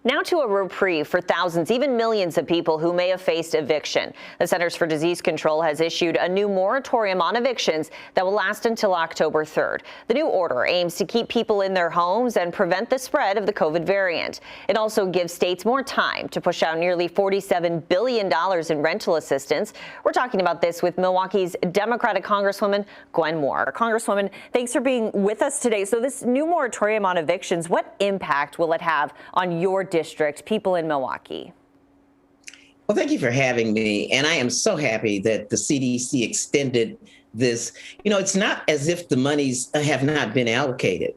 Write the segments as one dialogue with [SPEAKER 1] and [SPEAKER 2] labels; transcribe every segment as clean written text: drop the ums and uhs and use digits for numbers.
[SPEAKER 1] Now to a reprieve for thousands, even millions of people who may have faced eviction. The Centers for Disease Control has issued a new moratorium on evictions that will last until October 3rd. The new order aims to keep people in their homes and prevent the spread of the COVID variant. It also gives states more time to push out nearly $47 billion in rental assistance. We're talking about this with Milwaukee's Democratic Congresswoman Gwen Moore. Congresswoman, thanks for being with us today. So this new moratorium on evictions, what impact will it have on your district, people in Milwaukee?
[SPEAKER 2] Well, thank you for having me. And I am so happy that the CDC extended this. You know, it's not as if the monies have not been allocated.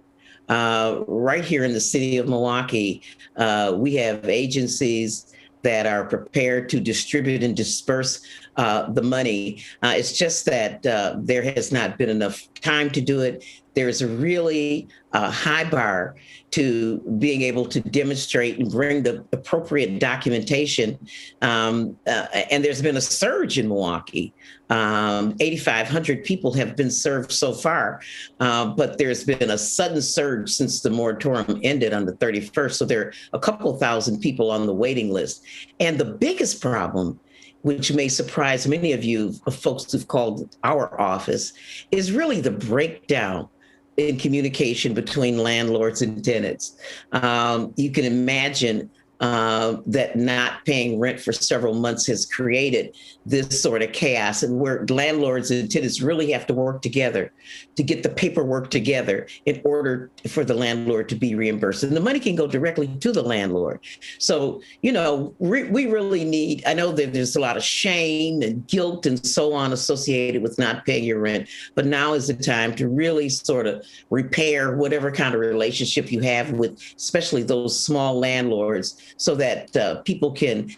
[SPEAKER 2] Right here in the city of Milwaukee, we have agencies that are prepared to distribute and disperse the money. It's just that there has not been enough time to do it. There's a really high bar to being able to demonstrate and bring the appropriate documentation. And there's been a surge in Milwaukee. 8,500 people have been served so far, but there's been a sudden surge since the moratorium ended on the 31st. So there are a couple thousand people on the waiting list. And the biggest problem, which may surprise many of you folks who've called our office, is really the breakdown in communication between landlords and tenants. You can imagine that not paying rent for several months has created this sort of chaos, and where landlords and tenants really have to work together to get the paperwork together in order for the landlord to be reimbursed. And the money can go directly to the landlord. So, you know, we really need, I know that there's a lot of shame and guilt and so on associated with not paying your rent, but now is the time to really sort of repair whatever kind of relationship you have with, especially those small landlords, so that people can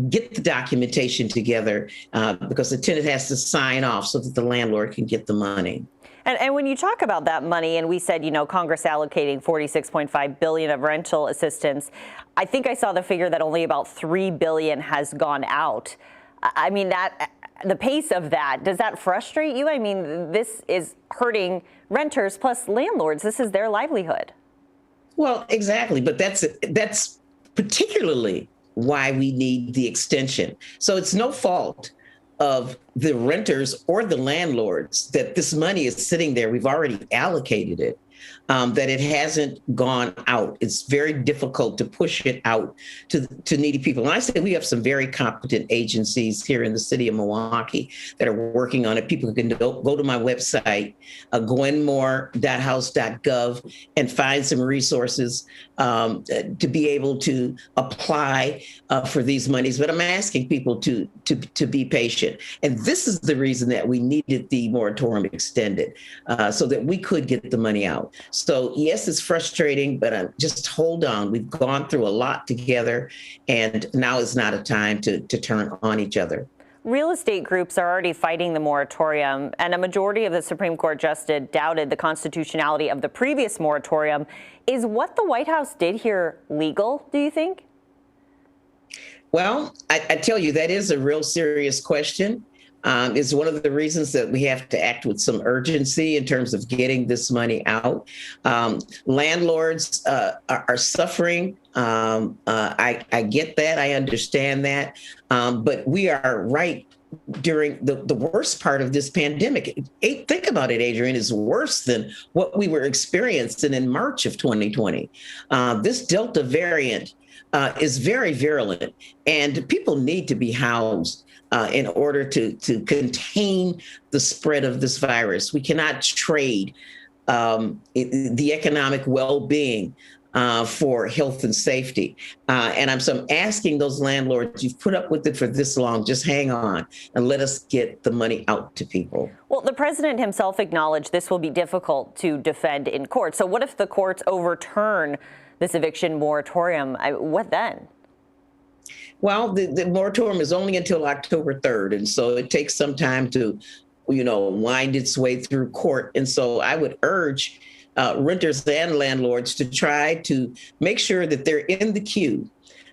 [SPEAKER 2] get the documentation together because the tenant has to sign off so that the landlord can get the money.
[SPEAKER 1] And when you talk about that money, and we said, you know, Congress allocating $46.5 billion of rental assistance, I think I saw the figure that only about $3 billion has gone out. I mean, that the pace of that, does that frustrate you? I mean, this is hurting renters plus landlords. This is their livelihood.
[SPEAKER 2] Well, exactly. But that's particularly why we need the extension. So it's no fault of the renters or the landlords that this money is sitting there. We've already allocated it. That it hasn't gone out. It's very difficult to push it out to needy people. And I say we have some very competent agencies here in the city of Milwaukee that are working on it. People can go to my website, gwenmoore.house.gov, and find some resources to be able to apply for these monies. But I'm asking people to be patient. And this is the reason that we needed the moratorium extended so that we could get the money out. So yes, it's frustrating, but just hold on. We've gone through a lot together, and now is not a time to turn on each other.
[SPEAKER 1] Real estate groups are already fighting the moratorium, and a majority of the Supreme Court justice doubted the constitutionality of the previous moratorium. Is what the White House did here legal, do you think?
[SPEAKER 2] Well, I tell you, that is a real serious question. Is one of the reasons that we have to act with some urgency in terms of getting this money out. Landlords are suffering. I get that. I understand that. But we are right during the worst part of this pandemic. Think about it, Adrienne, is worse than what we were experiencing in March of 2020. This Delta variant is very virulent, and people need to be housed in order to contain the spread of this virus. We cannot trade the economic well-being for health and safety. And so I'm asking those landlords, you've put up with it for this long, just hang on and let us get the money out to people.
[SPEAKER 1] Well, the president himself acknowledged this will be difficult to defend in court. So what if the courts overturn this eviction moratorium? What then?
[SPEAKER 2] Well, the moratorium is only until October 3rd. And so it takes some time to, wind its way through court. And so I would urge renters and landlords to try to make sure that they're in the queue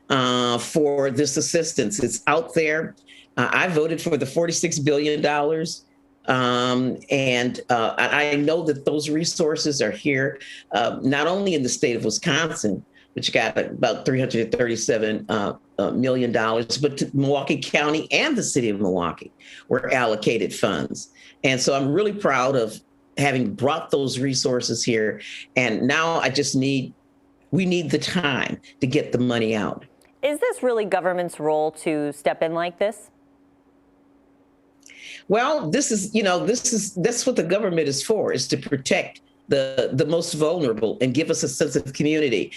[SPEAKER 2] for this assistance. It's out there. I voted for the $46 billion. And I know that those resources are here, not only in the state of Wisconsin, which got about $337 million, but to Milwaukee County and the city of Milwaukee were allocated funds. And so I'm really proud of having brought those resources here. And now we need the time to get the money out.
[SPEAKER 1] Is this really government's role to step in like this?
[SPEAKER 2] Well, that's what the government is for, is to protect the most vulnerable and give us a sense of community.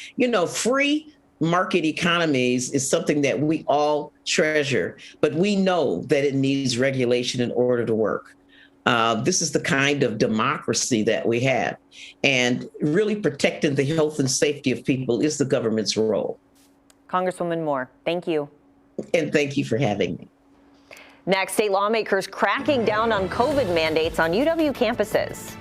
[SPEAKER 2] Free market economies is something that we all treasure, but we know that it needs regulation in order to work. This is the kind of democracy that we have, and really protecting the health and safety of people is the government's role.
[SPEAKER 1] Congresswoman Moore, thank you.
[SPEAKER 2] And thank you for having me.
[SPEAKER 1] Next, state lawmakers cracking down on COVID mandates on UW campuses.